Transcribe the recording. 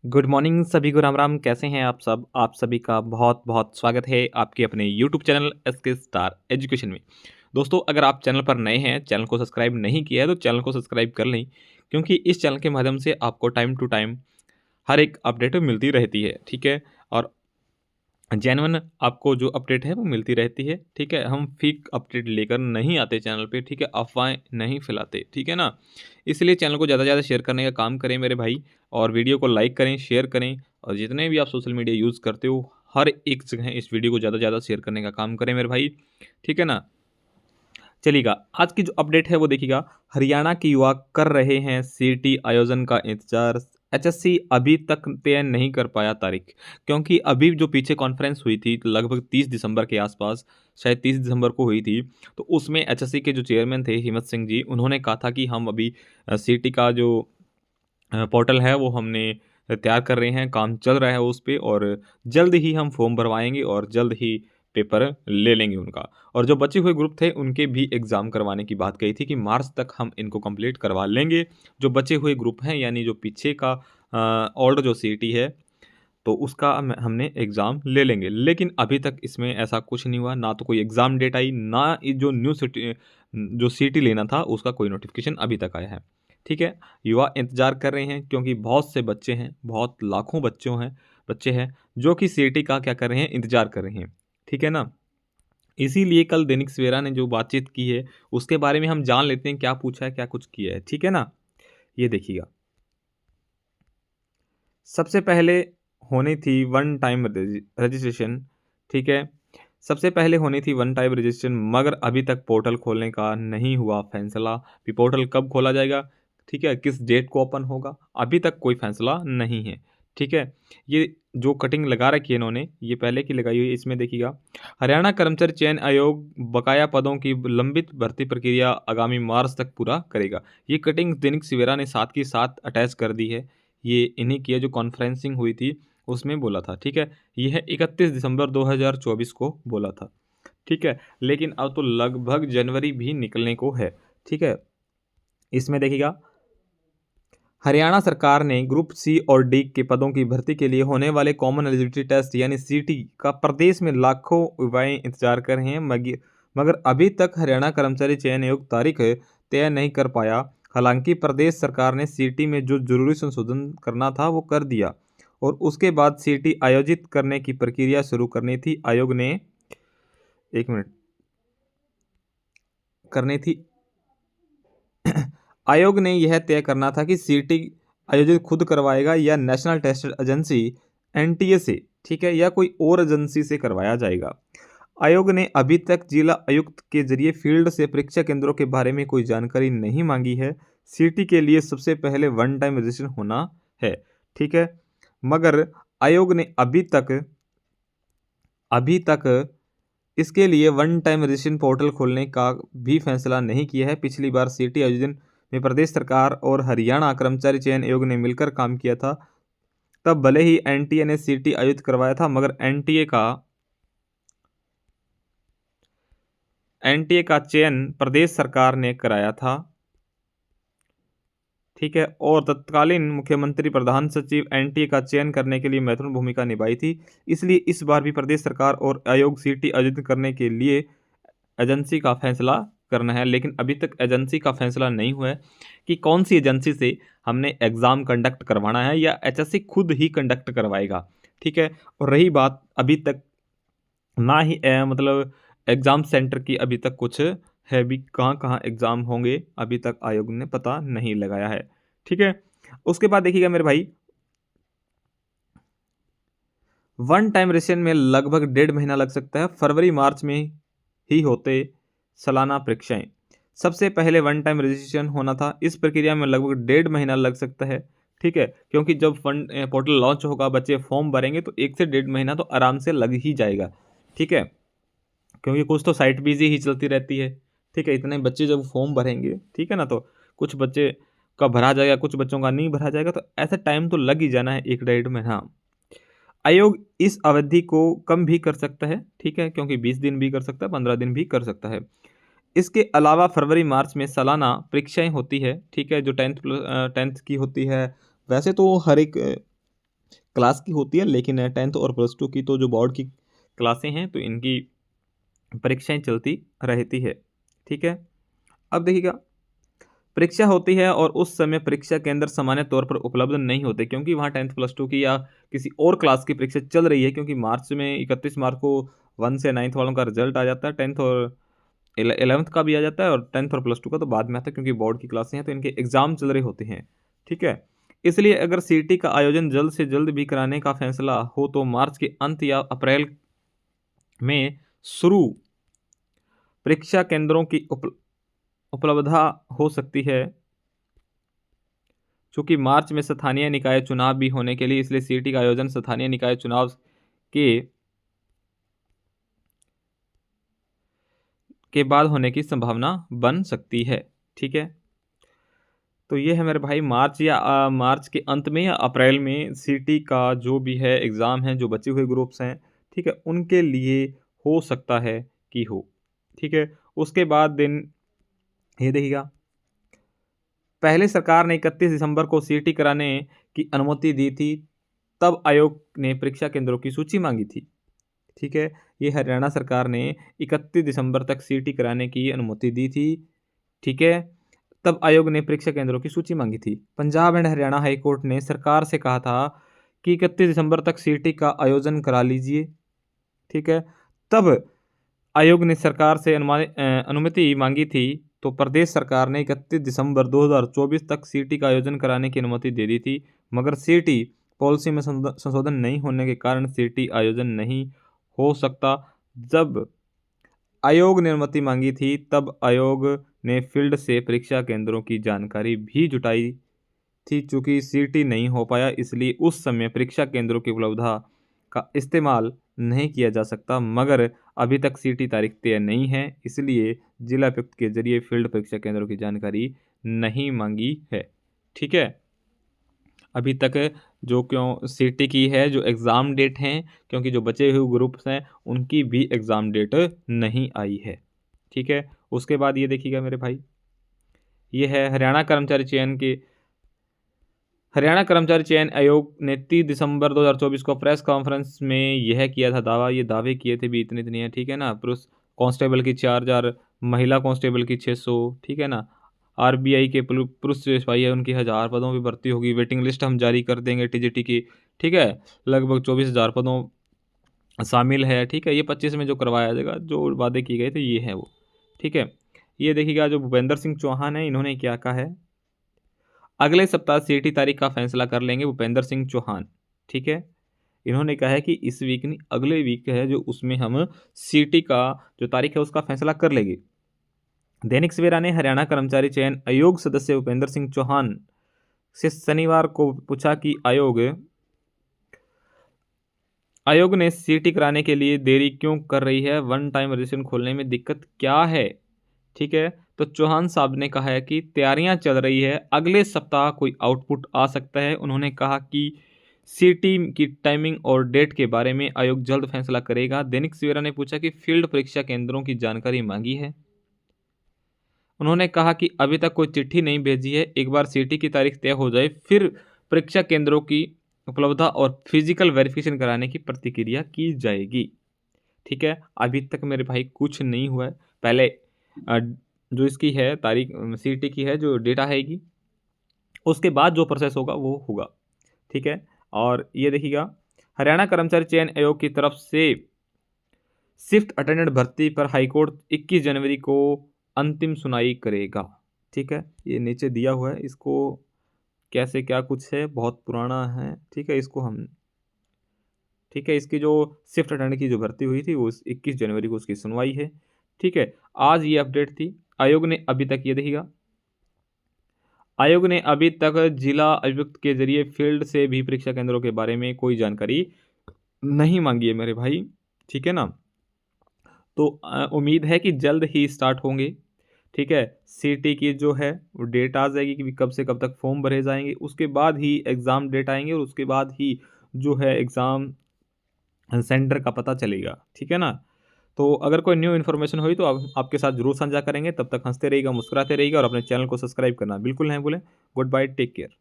Good morning सभी को राम राम। कैसे हैं आप सब? आप सभी का बहुत बहुत स्वागत है आपके अपने YouTube channel SK star education में। दोस्तों, अगर आप चैनल पर नए हैं, चैनल को सब्सक्राइब नहीं किया है तो चैनल को सब्सक्राइब कर लें, क्योंकि इस चैनल के माध्यम से आपको टाइम टू टाइम हर एक अपडेट मिलती रहती है। ठीक है, और जेन्युइन आपको जो अपडेट है वो मिलती रहती है। ठीक है, हम फेक अपडेट लेकर नहीं आते चैनल पे। ठीक है, अफवाहें नहीं फैलाते। ठीक है ना, इसलिए चैनल को ज़्यादा से ज़्यादा शेयर करने का काम करें मेरे भाई, और वीडियो को लाइक करें, शेयर करें, और जितने भी आप सोशल मीडिया यूज़ करते हो हर एक जगह इस वीडियो को ज़्यादा से ज़्यादा शेयर करने का काम करें मेरे भाई। ठीक है ना, चलिएगा आज की जो अपडेट है वो देखिएगा। हरियाणा के युवा कर रहे हैं सीटी आयोजन का इंतजार। एचएससी अभी तक तय नहीं कर पाया तारीख, क्योंकि अभी जो पीछे कॉन्फ्रेंस हुई थी लगभग 30 दिसंबर के आसपास, शायद 30 दिसंबर को हुई थी। तो उसमें एचएससी के जो चेयरमैन थे हिम्मत सिंह जी, उन्होंने कहा था कि हम अभी सीटी का जो पोर्टल है वो हमने तैयार कर रहे हैं, काम चल रहा है उस पे, और जल्द ही हम फॉर्म भरवाएँगे और जल्द ही पेपर ले लेंगे उनका। और जो बचे हुए ग्रुप थे उनके भी एग्ज़ाम करवाने की बात कही थी कि मार्च तक हम इनको कंप्लीट करवा लेंगे। जो बचे हुए ग्रुप हैं यानी जो पीछे का ओल्ड जो सीटी है तो उसका हमने एग्ज़ाम ले लेंगे। लेकिन अभी तक इसमें ऐसा कुछ नहीं हुआ, ना तो कोई एग्ज़ाम डेट आई, ना ये जो न्यू सिटी जो सीटी लेना था उसका कोई नोटिफ़िकेशन अभी तक आया है। ठीक है, युवा इंतज़ार कर रहे हैं क्योंकि बहुत से बच्चे हैं, बहुत लाखों बच्चे हैं जो कि सीटी का क्या कर रहे हैं, इंतज़ार कर रहे हैं। ठीक है ना? इसीलिए कल दैनिक सवेरा ने जो बातचीत की है, उसके बारे में हम जान लेते हैं क्या पूछा है, क्या कुछ किया है। ठीक है ना? ये देखिएगा। सबसे पहले होनी थी वन टाइम रजिस्ट्रेशन। ठीक है, सबसे पहले होनी थी वन टाइम रजिस्ट्रेशन, मगर अभी तक पोर्टल खोलने का नहीं हुआ फैसला कि पोर्टल कब खोला जाएगा। ठीक है, किस डेट को ओपन होगा, अभी तक कोई फैसला नहीं है। ठीक है, ये जो कटिंग लगा रखी है इन्होंने, ये पहले की लगाई हुई है। इसमें देखिएगा, हरियाणा कर्मचारी चयन आयोग बकाया पदों की लंबित भर्ती प्रक्रिया आगामी मार्च तक पूरा करेगा। ये कटिंग दैनिक सवेरा ने साथ के साथ अटैच कर दी है। ये इन्हीं की है, जो कॉन्फ्रेंसिंग हुई थी उसमें बोला था। ठीक है, ये है 31 दिसंबर 2024 को बोला था। ठीक है, लेकिन अब तो लगभग जनवरी भी निकलने को है। ठीक है, इसमें देखिएगा, हरियाणा सरकार ने ग्रुप सी और डी के पदों की भर्ती के लिए होने वाले कॉमन एलिजिबिलिटी टेस्ट यानी सीटी का प्रदेश में लाखों युवाएं इंतजार कर रहे हैं, मगर अभी तक हरियाणा कर्मचारी चयन आयोग तारीख तय नहीं कर पाया। हालांकि प्रदेश सरकार ने सीटी में जो जरूरी संशोधन करना था वो कर दिया, और उसके बाद सीटी आयोजित करने की प्रक्रिया शुरू करनी थी। आयोग ने एक मिनट करनी थी आयोग ने यह तय करना था कि सीटी आयोजित खुद करवाएगा या नेशनल टेस्ट एजेंसी एनटीए से, ठीक है, या कोई और एजेंसी से करवाया जाएगा। आयोग ने अभी तक जिला आयुक्त के जरिए फील्ड से परीक्षा केंद्रों के बारे में कोई जानकारी नहीं मांगी है। सीटी के लिए सबसे पहले वन टाइम रजिस्ट्रेशन होना है। ठीक है, मगर आयोग ने अभी तक इसके लिए वन टाइम रजिस्ट्रेशन पोर्टल खोलने का भी फैसला नहीं किया है। पिछली बार सीटी आयोजन में प्रदेश सरकार और हरियाणा कर्मचारी चयन आयोग ने मिलकर काम किया था। तब भले ही एनटीए ने सीटी आयोजित करवाया था, मगर एनटीए का चयन प्रदेश सरकार ने कराया था। ठीक है, और तत्कालीन मुख्यमंत्री प्रधान सचिव एनटीए का चयन करने के लिए महत्वपूर्ण भूमिका निभाई थी। इसलिए इस बार भी प्रदेश सरकार और आयोग सीटी आयोजित करने के लिए एजेंसी का फैसला करना है। लेकिन अभी तक एजेंसी का फैसला नहीं हुआ है कि कौन सी एजेंसी से हमने एग्ज़ाम कंडक्ट करवाना है, या एचएससी खुद ही कंडक्ट करवाएगा। ठीक है, और रही बात अभी तक ना ही मतलब एग्ज़ाम सेंटर की अभी तक कुछ है भी, कहाँ-कहाँ एग्ज़ाम होंगे अभी तक आयोग ने पता नहीं लगाया है। ठीक है? उसके बाद देखिएगा मेरे भाई, वन टाइम रेशन में लगभग 1.5 महीना लग सकता है। फरवरी-मार्च में ही होते सालाना परीक्षाएँ। सबसे पहले वन टाइम रजिस्ट्रेशन होना था। इस प्रक्रिया में लगभग 1.5 महीना लग सकता है। ठीक है? क्योंकि जब पोर्टल लॉन्च होगा, बच्चे फॉर्म भरेंगे तो 1 से 1.5 महीना तो आराम से लग ही जाएगा। ठीक है? क्योंकि कुछ तो साइट बिज़ी ही चलती रहती है। ठीक है? इतने बच्चे जब फॉर्म भरेंगे, ठीक है ना? तो कुछ बच्चे का भरा जाएगा, कुछ बच्चों का नहीं भरा जाएगा, तो ऐसा टाइम तो लग ही जाना है 1 डेढ़ महीना। आयोग इस अवधि को कम भी कर सकता है। ठीक है? क्योंकि 20 दिन भी कर सकता है, 15 दिन भी कर सकता है। इसके अलावा फरवरी-मार्च में सालाना परीक्षाएँ होती है। ठीक है? जो 10th की होती है। वैसे तो हर एक क्लास की होती है, लेकिन 10th और प्लस 2 की तो जो बोर्ड की क्लासें हैं तो इनकी परीक्षाएं चलती रहती है। ठीक है, अब देखिएगा, परीक्षा होती है और उस समय परीक्षा केंद्र सामान्य तौर पर उपलब्ध नहीं होते, क्योंकि वहाँ 10th प्लस 2 की या किसी और क्लास की परीक्षा चल रही है, क्योंकि मार्च में 31 मार्च को 1 से 9th वालों का रिजल्ट आ जाता है, 10th और 11th का भी आ जाता है, और 10th और प्लस 2 का तो बाद में आता है, क्योंकि बोर्ड की क्लासें हैं तो इनके एग्जाम चल रहे होते हैं। ठीक है, इसलिए अगर सीटी का आयोजन जल्द से जल्द भी कराने का फैसला हो तो मार्च के अंत या अप्रैल में शुरू परीक्षा केंद्रों की उपलब्धता हो सकती है। चूंकि मार्च में स्थानीय निकाय चुनाव भी होने के लिए, इसलिए सीटी का आयोजन स्थानीय निकाय चुनाव के बाद होने की संभावना बन सकती है। ठीक है, तो ये है मेरे भाई मार्च या मार्च के अंत में या अप्रैल में सीटी का जो भी है एग्ज़ाम है, जो बचे हुए ग्रुप्स हैं, ठीक है, उनके लिए हो सकता है कि हो। ठीक है, उसके बाद दिन ये देखिएगा, पहले सरकार ने 31 दिसंबर को सीटी कराने की अनुमति दी थी, तब आयोग ने परीक्षा केंद्रों की सूची मांगी थी। ठीक है, ये हरियाणा सरकार ने 31 दिसंबर तक सीटी कराने की अनुमति दी थी। ठीक है, तब आयोग ने परीक्षा केंद्रों की सूची मांगी थी। Punjab and Haryana high court ने सरकार से कहा था कि 31 दिसंबर तक सीटी का आयोजन करा लीजिए। ठीक है, तब आयोग ने सरकार से अनुमति मांगी थी, तो प्रदेश सरकार ने 31 दिसंबर 2024 तक सीटी का आयोजन कराने की अनुमति दे दी थी, मगर सीटी पॉलिसी में संशोधन नहीं होने के कारण सीटी आयोजन नहीं हो सकता। जब आयोग ने अनुमति मांगी थी, तब आयोग ने फील्ड से परीक्षा केंद्रों की जानकारी भी जुटाई थी। चूंकि सीटी नहीं हो पाया, इसलिए उस समय परीक्षा केंद्रों की उपलब्धता का इस्तेमाल नहीं किया जा सकता, मगर अभी तक सीटी तारीख तय नहीं है, इसलिए जिला उपायुक्त के जरिए फील्ड परीक्षा केंद्रों की जानकारी नहीं मांगी है। ठीक है, अभी तक जो क्यों सीटी की है जो एग्ज़ाम डेट हैं, क्योंकि जो बचे हुए ग्रुप्स हैं उनकी भी एग्ज़ाम डेट नहीं आई है। ठीक है, उसके बाद ये देखिएगा मेरे भाई, ये है हरियाणा कर्मचारी चयन आयोग ने 30 दिसंबर 2024 को प्रेस कॉन्फ्रेंस में यह किया था दावा, ये दावे किए थे भी इतने हैं। ठीक है ना, पुरुष कांस्टेबल की 4000, महिला कांस्टेबल की 600। ठीक है ना, आरबीआई के पुरुष जो सिपाही है उनकी 1000 पदों पर भर्ती होगी। वेटिंग लिस्ट हम जारी कर देंगे टीजीटी की। ठीक है, लगभग 24,000 पदों शामिल है। ठीक है, ये 25 में जो करवाया जाएगा, जो वादे किए गए थे ये है वो। ठीक है, ये देखिएगा जो भूपेंद्र सिंह चौहान है, इन्होंने क्या कहा है, अगले सप्ताह सीटी तारीख का फैसला कर लेंगे भूपेंद्र सिंह चौहान। ठीक है, इन्होंने कहा है कि इस वीक नहीं, अगले वीक है जो, उसमें हम सीटी का जो तारीख है उसका फैसला कर लेंगे। दैनिक सवेरा ने हरियाणा कर्मचारी चयन आयोग सदस्य भूपेंद्र सिंह चौहान से शनिवार को पूछा कि आयोग ने सीटी कराने के लिए देरी क्यों कर रही है, वन टाइम रजिस्ट्रेशन खोलने में दिक्कत क्या है। ठीक है, तो चौहान साहब ने कहा है कि तैयारियां चल रही है, अगले सप्ताह कोई आउटपुट आ सकता है। उन्होंने कहा कि सीटी की टाइमिंग और डेट के बारे में आयोग जल्द फैसला करेगा। दैनिक सवेरा ने पूछा कि फील्ड परीक्षा केंद्रों की जानकारी मांगी है। उन्होंने कहा कि अभी तक कोई चिट्ठी नहीं भेजी है, एक बार सीटी की तारीख तय हो जाए फिर परीक्षा केंद्रों की उपलब्धता और फिजिकल वेरिफिकेशन कराने की प्रतिक्रिया की जाएगी। ठीक है, अभी तक मेरे भाई कुछ नहीं हुआ है। पहले जो इसकी है तारीख, सीटी की है जो डेटा आएगी, उसके बाद जो प्रोसेस होगा वो होगा। ठीक है, और ये देखिएगा, हरियाणा कर्मचारी चयन आयोग की तरफ से शिफ्ट अटेंडेंट भर्ती पर हाईकोर्ट 21 जनवरी को अंतिम सुनवाई करेगा। ठीक है, ये नीचे दिया हुआ है, इसको कैसे क्या कुछ है, बहुत पुराना है। ठीक है, इसको हम, ठीक है, इसकी जो शिफ्ट अटेंडेंट की जो भर्ती हुई थी वो 21 जनवरी को उसकी सुनवाई है। ठीक है, आज ये अपडेट थी। आयोग ने अभी तक, ये देखिएगा, आयोग ने अभी तक जिला आयुक्त के जरिए फील्ड से भी परीक्षा केंद्रों के बारे में कोई जानकारी नहीं मांगी है मेरे भाई। ठीक है ना, तो उम्मीद है कि जल्द ही स्टार्ट होंगे। ठीक है, सीटी की जो है वो डेट आ जाएगी कि कब से कब तक फॉर्म भरे जाएंगे, उसके बाद ही एग्ज़ाम डेट आएंगे और उसके बाद ही जो है एग्ज़ाम सेंटर का पता चलेगा। ठीक है ना, तो अगर कोई न्यू इन्फॉर्मेशन हुई तो आपके साथ जरूर साझा करेंगे। तब तक हंसते रहिएगा, मुस्कुराते रहिएगा और अपने चैनल को सब्सक्राइब करना बिल्कुल नहीं भूलें। Good bye, take care.